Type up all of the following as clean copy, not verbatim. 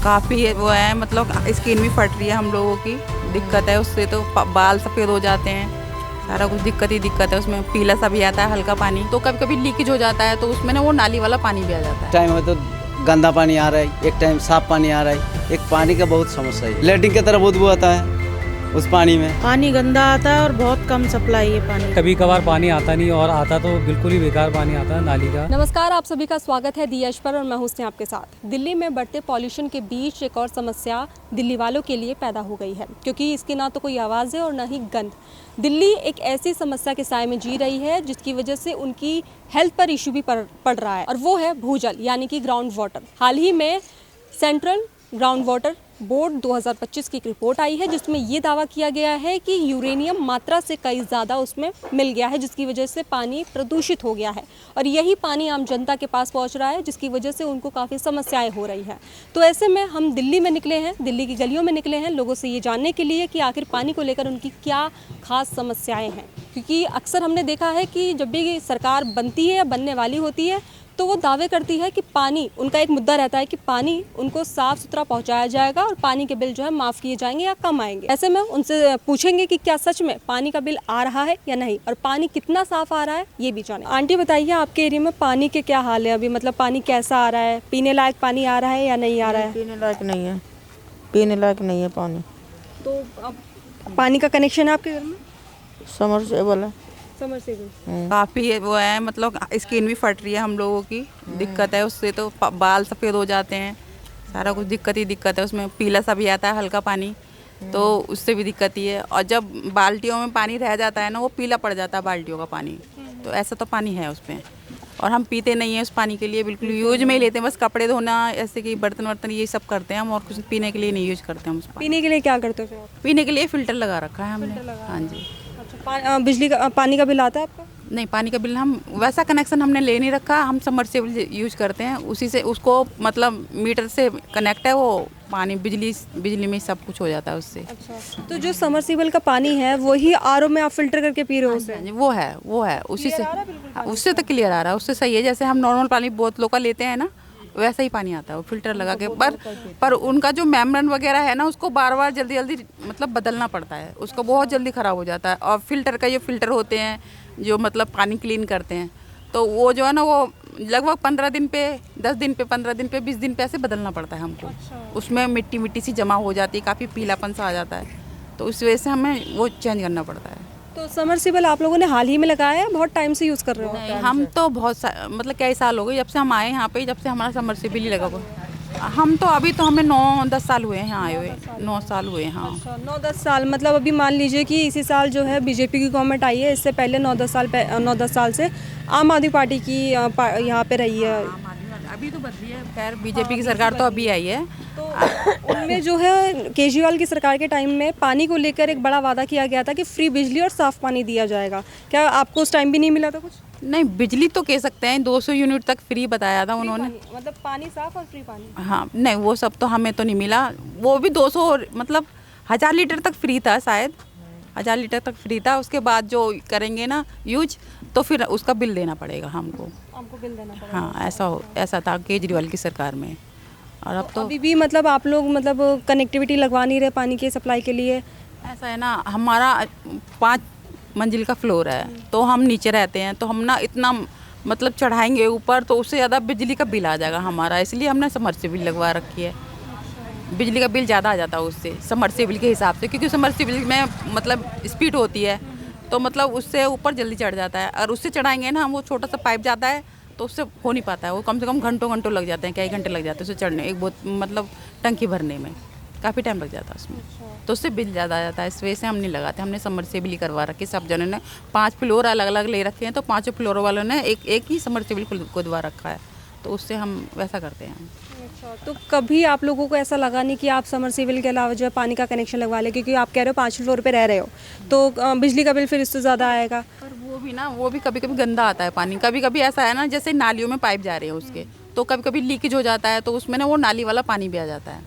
काफ़ी वो है, मतलब स्किन भी फट रही है हम लोगों की, दिक्कत है उससे, तो बाल सफ़ेद हो जाते हैं, सारा कुछ दिक्कत ही दिक्कत है। उसमें पीला सा भी आता है हल्का पानी, तो कभी कभी लीकेज हो जाता है, तो उसमें ना वो नाली वाला पानी भी आ जाता है। टाइम है तो गंदा पानी आ रहा है, एक टाइम साफ पानी आ रहा है, एक पानी का बहुत समस्या है। लैट्रिन की तरह बदबू आता है उस पानी में, पानी गंदा आता है और बहुत कम सप्लाई है पानी। कभी कभार पानी आता नहीं और आता तो बिल्कुल ही बेकार पानी आता है नाली का। नमस्कार, आप सभी का स्वागत है दियश पर और मैं हुस्न आपके साथ। दिल्ली में बढ़ते पॉल्यूशन के बीच एक और समस्या दिल्ली वालों के लिए पैदा हो गई है, क्योंकि इसकी ना तो कोई आवाज़ है और ना ही गंध। दिल्ली एक ऐसी समस्या के साए में जी रही है जिसकी वजह से उनकी हेल्थ पर इशू भी पड़ रहा है, और वो है भूजल यानी कि ग्राउंड वाटर। हाल ही में सेंट्रल ग्राउंड वाटर बोर्ड 2025 की एक रिपोर्ट आई है जिसमें ये दावा किया गया है कि यूरेनियम मात्रा से कई ज़्यादा उसमें मिल गया है, जिसकी वजह से पानी प्रदूषित हो गया है, और यही पानी आम जनता के पास पहुंच रहा है, जिसकी वजह से उनको काफ़ी समस्याएं हो रही हैं। तो ऐसे में हम दिल्ली में निकले हैं, दिल्ली की गलियों में निकले हैं, लोगों से ये जानने के लिए कि आखिर पानी को लेकर उनकी क्या खास समस्याएँ हैं। क्योंकि अक्सर हमने देखा है कि जब भी सरकार बनती है या बनने वाली होती है तो वो दावे करती है कि पानी, उनका एक मुद्दा रहता है कि पानी उनको साफ़ सुथरा पहुंचाया जाएगा और पानी के बिल जो है माफ़ किए जाएंगे या कम आएंगे। ऐसे में उनसे पूछेंगे कि क्या सच में पानी का बिल आ रहा है या नहीं, और पानी कितना साफ़ आ रहा है ये भी जाने। आंटी बताइए, आपके एरिया में पानी के क्या हाल है अभी, मतलब पानी कैसा आ रहा है, पीने लायक पानी आ रहा है या नहीं आ रहा है? पीने लायक नहीं है, पीने लायक नहीं है पानी। तो अब पानी का कनेक्शन है आपके घर में? समरसेबल है। समरसेबल। काफ़ी वो है, मतलब स्किन भी फट रही है हम लोगों की, दिक्कत है उससे, तो बाल सफ़ेद हो जाते हैं, सारा कुछ दिक्कत ही दिक्कत है। उसमें पीला सा भी आता है हल्का पानी, तो उससे भी दिक्कत ही है। और जब बाल्टियों में पानी रह जाता है ना, वो पीला पड़ जाता है बाल्टियों का पानी, तो ऐसा तो पानी है उसमें। और हम पीते नहीं हैं उस पानी के लिए, बिल्कुल यूज में ही लेते हैं, बस कपड़े धोना, ऐसे कि बर्तन वर्तन ये सब करते हैं हम, और कुछ पीने के लिए नहीं यूज करते हम उस पानी। पीने के लिए क्या करते हो फिर आप? पीने के लिए फ़िल्टर लगा रखा है हमने। हाँ जी। अच्छा, बिजली का पानी का बिल आता है आपका? नहीं, पानी का बिल हम वैसा कनेक्शन हमने ले नहीं रखा, हम सबमर्सिबल यूज करते हैं, उसी से उसको मतलब मीटर से कनेक्ट है, वो पानी बिजली में सब कुछ हो जाता है उससे। अच्छा, तो जो समरसीबल का पानी है वही आरओ में आप फिल्टर करके पी रहे हो उसे? हाँ जी, वो है उसी से। हाँ, उससे तो क्लियर आ रहा है, उससे सही है। जैसे हम नॉर्मल पानी बोतलों का लेते हैं ना, वैसा ही पानी आता है, वो फिल्टर लगा के। पर उनका जो मेम्ब्रेन वगैरह है ना, उसको बार बार जल्दी जल्दी मतलब बदलना पड़ता है, उसको बहुत जल्दी ख़राब हो जाता है। और फिल्टर का जो फिल्टर होते हैं जो मतलब पानी क्लीन करते हैं, तो वो जो है ना, वो लगभग 15 दिन पे, 10 दिन पे, 15 दिन पे, 20 दिन पे ऐसे बदलना पड़ता है हमको। उसमें मिट्टी मिट्टी सी जमा हो जाती है, काफ़ी पीलापन सा आ जाता है, तो उस वजह से हमें वो चेंज करना पड़ता है। तो समरसीबल आप लोगों ने हाल ही में लगाया है, बहुत टाइम से यूज़ कर रहे हो? नहीं, हम तो मतलब कई साल हो गए जब से हम आए यहाँ पे, जब से हमारा समरसीबल ही लगा हुआ। हम तो अभी तो हमें 9-10 साल हुए हैं यहाँ आए हुए, 9 साल हुए हैं। हाँ, अच्छा, 9-10 साल। मतलब अभी मान लीजिए कि इसी साल जो है बीजेपी की गवर्नमेंट आई है, इससे पहले 9-10 साल से आम आदमी पार्टी की यहाँ पे रही है। अभी तो बदली है, खैर बीजेपी की सरकार तो अभी आई है। तो उनमें जो है केजरीवाल की सरकार के टाइम में पानी को लेकर एक बड़ा वादा किया गया था कि फ्री बिजली और साफ़ पानी दिया जाएगा। क्या आपको उस टाइम भी नहीं मिला था कुछ? नहीं, बिजली तो कह सकते हैं 200 यूनिट तक फ्री बताया था उन्होंने। मतलब पानी साफ और फ्री पानी? हाँ, नहीं वो सब तो हमें तो नहीं मिला, वो भी 200 मतलब 1000 लीटर तक फ्री था, शायद 1000 लीटर तक फ्री था। उसके बाद जो करेंगे ना यूज, तो फिर उसका बिल देना पड़ेगा हमको। बिल देना पड़ेगा? हाँ, ऐसा था केजरीवाल की सरकार में। और अब तो अभी भी मतलब आप लोग मतलब कनेक्टिविटी लगवा नहीं रहे पानी के सप्लाई के लिए? ऐसा है ना, हमारा 5 मंजिल का फ्लोर है, तो हम नीचे रहते हैं, तो हम ना इतना मतलब चढ़ाएंगे ऊपर तो उससे ज़्यादा बिजली का बिल आ जाएगा हमारा, इसलिए हमने समरसेबल लगवा रखी है। बिजली का बिल ज़्यादा आ जाता है उससे, समरसेबल के हिसाब से, क्योंकि समरसेबल में मतलब स्पीड होती है, तो मतलब उससे ऊपर जल्दी चढ़ जाता है। और उससे चढ़ाएंगे ना हम, वो छोटा सा पाइप जाता है, तो उससे हो नहीं पाता है, वो कम से कम घंटों लग जाते हैं, कई घंटे लग जाते हैं उससे चढ़ने, एक बहुत मतलब टंकी भरने में काफ़ी टाइम लग जाता है उसमें, तो उससे बिल ज़्यादा आ जाता है। इस वजह से हम नहीं लगाते, हमने समरसेबल ही करवा रखी। सब जनों ने 5 फ्लोर अलग अलग ले रखे हैं, तो 5 फ्लोर वालों ने एक ही समरसेबल खुदवा रखा है, तो उससे हम वैसा करते हैं। अच्छा, तो कभी आप लोगों को ऐसा लगा नहीं कि आप समरसीबल के अलावा जो है पानी का कनेक्शन लगवा लें, क्योंकि आप कह रहे हो 5 फ्लोर पे रह रहे हो, तो बिजली का बिल फिर इससे ज़्यादा आएगा? पर वो भी कभी कभी गंदा आता है पानी, कभी कभी ऐसा है ना, जैसे नालियों में पाइप जा रहे हैं उसके, तो कभी कभी लीकेज हो जाता है, तो उसमें ना वो नाली वाला पानी भी आ जाता है,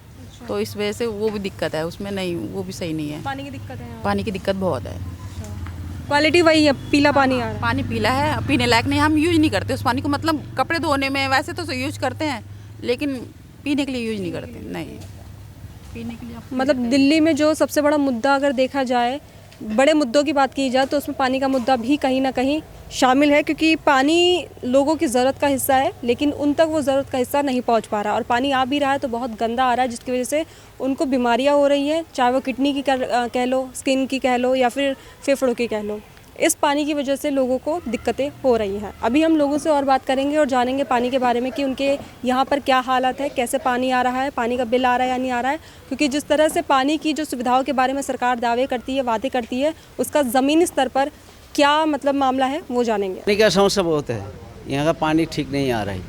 तो इस वजह से वो भी दिक्कत है उसमें। नहीं, वो भी सही नहीं है, पानी की दिक्कत है? पानी की दिक्कत बहुत है। क्वालिटी वही है, पीला पानी आ रहा है? पानी पीला है, पीने लायक नहीं, हम यूज नहीं करते उस पानी को, मतलब कपड़े धोने में वैसे तो यूज करते हैं, लेकिन पीने के लिए यूज नहीं करते, नहीं पीने के लिए आप मतलब दिल्ली में जो सबसे बड़ा मुद्दा अगर देखा जाए, बड़े मुद्दों की बात की जाए तो उसमें पानी का मुद्दा भी कहीं ना कहीं शामिल है, क्योंकि पानी लोगों की ज़रूरत का हिस्सा है लेकिन उन तक वो ज़रूरत का हिस्सा नहीं पहुंच पा रहा, और पानी आ भी रहा है तो बहुत गंदा आ रहा है, जिसकी वजह से उनको बीमारियां हो रही हैं, चाहे वो किडनी की कह लो, स्किन की कह लो, या फिर फेफड़ों की कह लो। इस पानी की वजह से लोगों को दिक्कतें हो रही हैं। अभी हम लोगों से और बात करेंगे और जानेंगे पानी के बारे में कि उनके यहाँ पर क्या हालत है, कैसे पानी आ रहा है, पानी का बिल आ रहा है या नहीं आ रहा है, क्योंकि जिस तरह से पानी की जो सुविधाओं के बारे में सरकार दावे करती है, वादे करती है, उसका ज़मीनी स्तर पर क्या मतलब मामला है वो जानेंगे। पानी का समस्या बहुत है, यहाँ का पानी ठीक नहीं आ रहा है।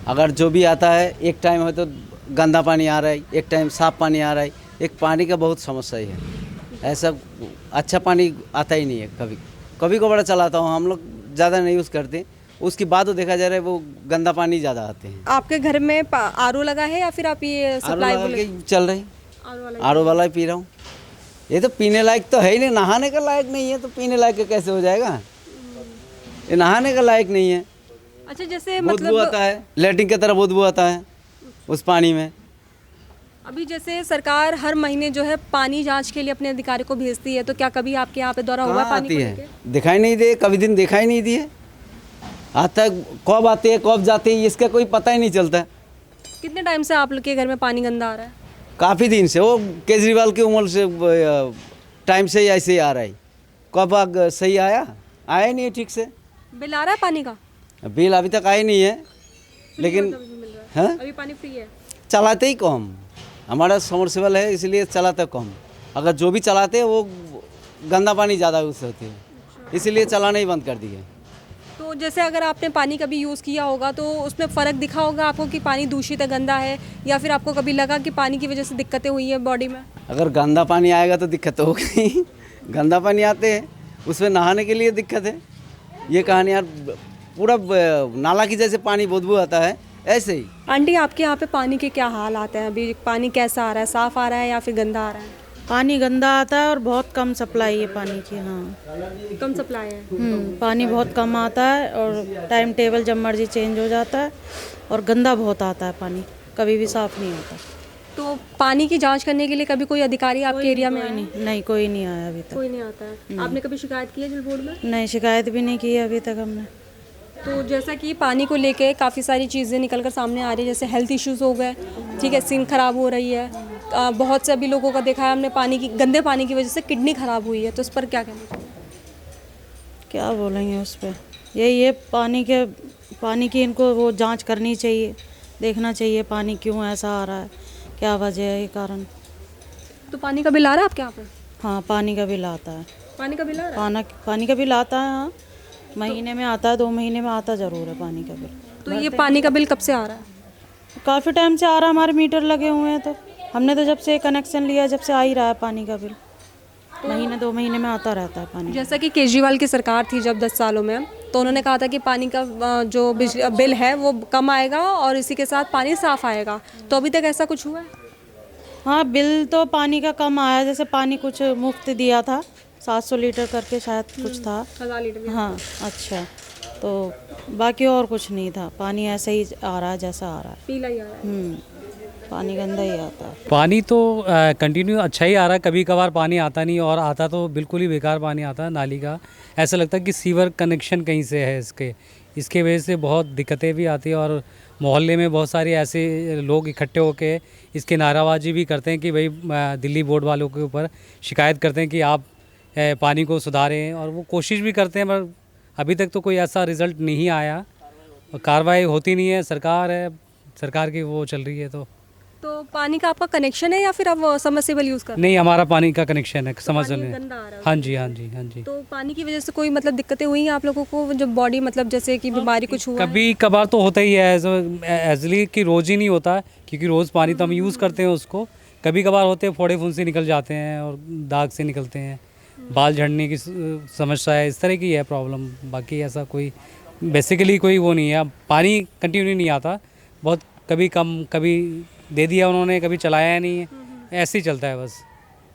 अगर जो भी आता है, एक टाइम है तो गंदा पानी आ रहा है, एक टाइम साफ पानी आ रहा है। एक पानी का बहुत समस्या है, ऐसा अच्छा पानी आता ही नहीं है। कभी कभी को बड़ा चलाता हूँ, हम लोग ज़्यादा नहीं यूज़ करते, उसके बाद तो देखा जा रहा है वो गंदा पानी ज़्यादा आते हैं। आपके घर में आरओ लगा है या फिर आप ये सप्लाई चल रही आर वाला ही पी रहा हूँ। ये तो पीने लायक तो है ही नहीं, नहाने का लायक नहीं है, तो पीने लायक कैसे हो जाएगा? ये नहाने का लायक नहीं है। अच्छा, जैसे बदबू आता है, लैट्रिन की तरह बदबू आता है उस पानी में। अभी जैसे सरकार हर महीने जो है पानी जांच के लिए अपने अधिकारी को भेजती है, तो क्या कभी आपके यहाँ पे दौरा हुआ कहाँ पानी आती को है? लेके? दिखाई नहीं दे, कभी दिन दिखाई नहीं दिए। आज तक कब आते हैं कब जाते हैं इसका कोई पता ही नहीं चलता। कितने टाइम से आप लोग के घर में पानी गंदा आ रहा है? काफ़ी दिन से, वो केजरीवाल की उम्र से टाइम से ही ऐसे ही आ रहा है। कब सही आया नहीं है ठीक से। बिल आ रहा है पानी का? बिल अभी तक आया नहीं है, लेकिन हाँ अभी पानी फ्री है। चलाते ही कम। हमारा समरसेबल है इसलिए चलाते कम। अगर जो भी चलाते हैं वो गंदा पानी ज़्यादा यूज़ होती है, इसलिए चलाना ही बंद कर दिए। तो जैसे अगर आपने पानी कभी यूज़ किया होगा तो उसमें फ़र्क दिखा होगा आपको कि पानी दूषित है, गंदा है, या फिर आपको कभी लगा कि पानी की वजह से दिक्कतें हुई हैं बॉडी में? अगर गंदा पानी आएगा तो दिक्कत तो होगी। गंदा पानी आते हैं, उसमें नहाने के लिए दिक्कत है। ये कहानी यार, पूरा नाला की जैसे पानी बदबू आता है ऐसे ही। आंटी, आपके यहाँ पे पानी के क्या हाल आते हैं? अभी पानी कैसा आ रहा है, साफ़ आ रहा है या फिर गंदा आ रहा है? पानी गंदा आता है और बहुत कम सप्लाई है पानी की। हाँ, कम सप्लाई है। पानी बहुत कम आता है और टाइम टेबल जब मर्जी चेंज हो जाता है, और गंदा बहुत आता है पानी, कभी भी साफ़ नहीं होता। तो पानी की जांच करने के लिए कभी कोई अधिकारी आपके एरिया में आया? नहीं, कोई नहीं आया अभी तक। कोई नहीं आता है। आपने कभी शिकायत की है जल बोर्ड में? नहीं, शिकायत भी नहीं की है अभी तक हमने। तो जैसा कि पानी को लेके काफ़ी सारी चीज़ें निकल कर सामने आ रही है, जैसे हेल्थ इश्यूज़ हो गए, ठीक है, स्किन ख़राब हो रही है, बहुत से अभी लोगों का देखा है हमने पानी की, गंदे पानी की वजह से किडनी ख़राब हुई है, तो इस पर क्या कहना चाहिए? क्या बोलेंगे उस पर? यही है, पानी की इनको वो जांच करनी चाहिए, देखना चाहिए पानी क्यों ऐसा आ रहा है, क्या वजह है, ये कारण। तो पानी का बिल आ रहा है आपके यहाँ पे? हाँ, पानी का बिल आता है। पानी का बिल आ रहा है? पानी का बिल आता है, हाँ, महीने में आता है, 2 महीने में आता ज़रूर है पानी का बिल। तो ये पानी का बिल कब से आ रहा है? काफ़ी टाइम से आ रहा है, हमारे मीटर लगे हुए हैं, तो हमने तो जब से कनेक्शन लिया जब से आ ही रहा है पानी का बिल। महीने 2 महीने में आता रहता है पानी। जैसा कि केजरीवाल की सरकार थी जब 10 सालों में, तो उन्होंने कहा था कि पानी का जो बिल है वो कम आएगा और इसी के साथ पानी साफ़ आएगा, तो अभी तक ऐसा कुछ हुआ है? हाँ, बिल तो पानी का कम आया, जैसे पानी कुछ मुफ्त दिया था, 700 लीटर करके शायद कुछ था। 1000 लीटर। हाँ, अच्छा, तो बाकी और कुछ नहीं था, पानी ऐसे ही आ रहा है जैसा आ रहा है। पीला ही आ रहा है। पानी गंदा ही आता है। पानी तो कंटिन्यू अच्छा ही आ रहा है, कभी कभार पानी आता नहीं, और आता तो बिल्कुल ही बेकार पानी आता है नाली का। ऐसा लगता है कि सीवर कनेक्शन कहीं से है इसके वजह से बहुत दिक्कतें भी आती है, और मोहल्ले में बहुत सारे ऐसे लोग इकट्ठे होके इसके नाराबाजी भी करते हैं कि भाई दिल्ली बोर्ड वालों के ऊपर शिकायत करते हैं कि आप पानी को सुधारें, और वो कोशिश भी करते हैं, पर अभी तक तो कोई ऐसा रिज़ल्ट नहीं आया और कार्रवाई होती नहीं है। सरकार की वो चल रही है। तो पानी का आपका कनेक्शन है या फिर आप सबमर्सिबल यूज़ कर रहे नहीं, हमारा पानी का कनेक्शन है, समझ पानी नहीं। गंदा आ रहा है? हाँ जी, हाँ जी, हाँ जी। तो पानी की वजह से कोई मतलब दिक्कतें हुई हैं आप लोगों को, जब बॉडी मतलब जैसे कि बीमारी कुछ हुआ है? कभी कभार तो होता ही है, एजली कि रोज़ ही नहीं होता, क्योंकि रोज़ पानी तो हम यूज़ करते हैं उसको। कभी कभार होते हैं, फोड़े फुंसी निकल जाते हैं और दाग से निकलते हैं, बाल झड़ने की समस्या है, इस तरह की है प्रॉब्लम। बाकी ऐसा कोई बेसिकली कोई वो नहीं है। पानी कंटिन्यू नहीं आता, बहुत कभी कम, कभी दे दिया उन्होंने, कभी चलाया नहीं है, ऐसे ही चलता है बस।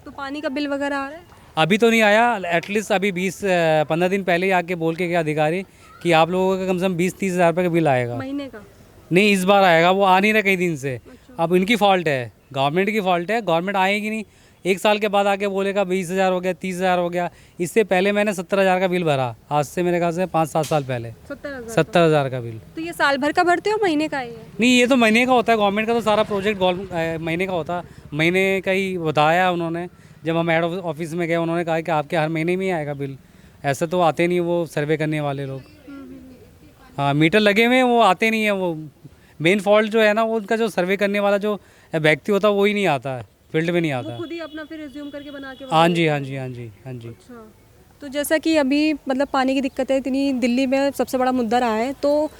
तो पानी का बिल वगैरह आ रहा है? अभी तो नहीं आया, एटलीस्ट अभी 20-15 दिन पहले ही आके बोल के गया अधिकारी कि आप लोगों का कम से कम 20-30 हज़ार रुपये का बिल आएगा। महीने का? नहीं, इस बार आएगा, वो आ नहीं रहा कई दिन से। अब इनकी फॉल्ट है, गवर्नमेंट की फॉल्ट है। गवर्नमेंट आएगी नहीं, 1 साल के बाद आके बोलेगा 20,000 हो गया, 30,000 हो गया। इससे पहले मैंने 70,000 का बिल भरा, आज से मेरे ख्याल से 5-7 साल पहले 70,000 का बिल। तो ये साल भर का भरते हो, महीने का ही है? नहीं, ये तो महीने का होता है। गवर्नमेंट का तो सारा प्रोजेक्ट महीने का होता है, महीने का ही बताया उन्होंने। जब हम हेड ऑफिस में गए, उन्होंने कहा कि आपके हर महीने में ही आएगा बिल। ऐसा तो आते नहीं वो सर्वे करने वाले लोग। हाँ, मीटर लगे हुए हैं, वो आते नहीं है। वो मेन फॉल्ट जो है ना, वो उनका जो सर्वे करने वाला जो व्यक्ति होता है वो ही नहीं आता है, फील्ड में नहीं आता। खुद ही अपना फिर रिज्यूम करके बना के हाँ जी, हाँ जी, हाँ जी, हाँ जी। अच्छा, तो जैसा कि अभी मतलब पानी की दिक्कतें इतनी दिल्ली में सबसे बड़ा मुद्दा रहा है, तो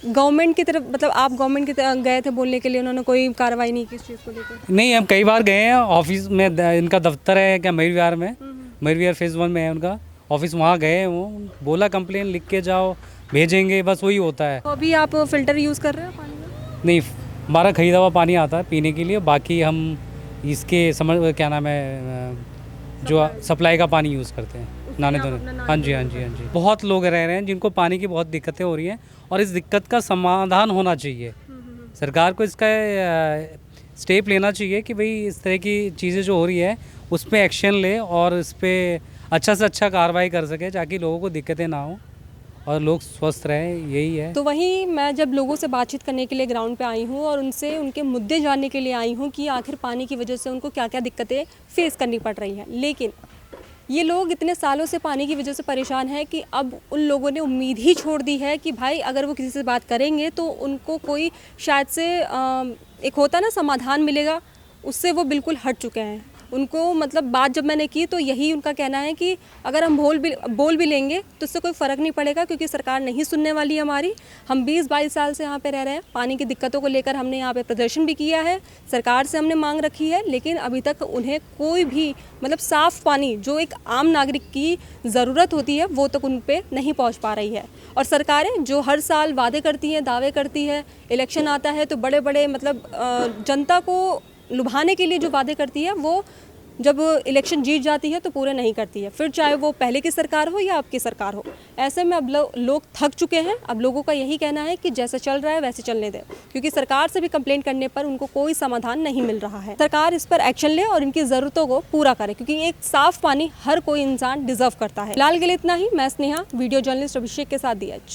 गवर्नमेंट की तरफ मतलब आप गवर्नमेंट की तरफ गए थे बोलने के लिए, उन्होंने कोई कार्रवाई नहीं की इस चीज़ को लेकर? नहीं, हम कई बार गए हैं ऑफिस में। इनका दफ्तर है क्या मयूर विहार में, मयूर विहार फेज़ 1 में है उनका ऑफिस, वहाँ गए हैं। वो बोला कंप्लेन लिख के जाओ, भेजेंगे, बस वही होता है। तो अभी आप फ़िल्टर यूज़ कर रहे हो पानी का? नहीं, हमारा खरीदा हुआ पानी आता है पीने के लिए। बाकी हम इसके समझ क्या नाम है, जो सप्लाई का पानी यूज़ करते हैं नहाने धोने। हाँ जी, हाँ जी, हाँ जी। बहुत लोग रह रहे हैं जिनको पानी की बहुत दिक्कतें हो रही हैं, और इस दिक्कत का समाधान होना चाहिए। सरकार को इसका स्टेप लेना चाहिए कि भाई इस तरह की चीज़ें जो हो रही है उस पर एक्शन ले और इस पर अच्छा से अच्छा कार्रवाई कर सके, ताकि लोगों को दिक्कतें ना हो और लोग स्वस्थ रहें, यही है। तो वहीं मैं जब लोगों से बातचीत करने के लिए ग्राउंड पे आई हूँ और उनसे उनके मुद्दे जानने के लिए आई हूँ कि आखिर पानी की वजह से उनको क्या क्या दिक्कतें फेस करनी पड़ रही हैं, लेकिन ये लोग इतने सालों से पानी की वजह से परेशान हैं कि अब उन लोगों ने उम्मीद ही छोड़ दी है कि भाई अगर वो किसी से बात करेंगे तो उनको कोई शायद से एक होता ना समाधान मिलेगा, उससे वो बिल्कुल हट चुके हैं। उनको मतलब बात जब मैंने की तो यही उनका कहना है कि अगर हम बोल भी लेंगे तो इससे कोई फ़र्क नहीं पड़ेगा, क्योंकि सरकार नहीं सुनने वाली है हमारी। हम 20-22 साल से यहाँ पे रह रहे हैं, पानी की दिक्कतों को लेकर हमने यहाँ पे प्रदर्शन भी किया है, सरकार से हमने मांग रखी है, लेकिन अभी तक उन्हें कोई भी मतलब साफ़ पानी जो एक आम नागरिक की ज़रूरत होती है वो तक उन पर नहीं पहुँच पा रही है। और सरकारें जो हर साल वादे करती हैं, दावे करती है, इलेक्शन आता है तो बड़े बड़े मतलब जनता को लुभाने के लिए जो वादे करती है वो जब इलेक्शन जीत जाती है तो पूरे नहीं करती है, फिर चाहे वो पहले की सरकार हो या अब की सरकार हो। ऐसे में अब लोग थक चुके हैं। अब लोगों का यही कहना है कि जैसे चल रहा है वैसे चलने दें, क्योंकि सरकार से भी कंप्लेंट करने पर उनको कोई समाधान नहीं मिल रहा है। सरकार इस पर एक्शन ले और इनकी ज़रूरतों को पूरा करे, क्योंकि एक साफ़ पानी हर कोई इंसान डिजर्व करता है। फिलहाल के लिए इतना ही। मैं स्नेहा, वीडियो जर्नलिस्ट अभिषेक के साथ DH।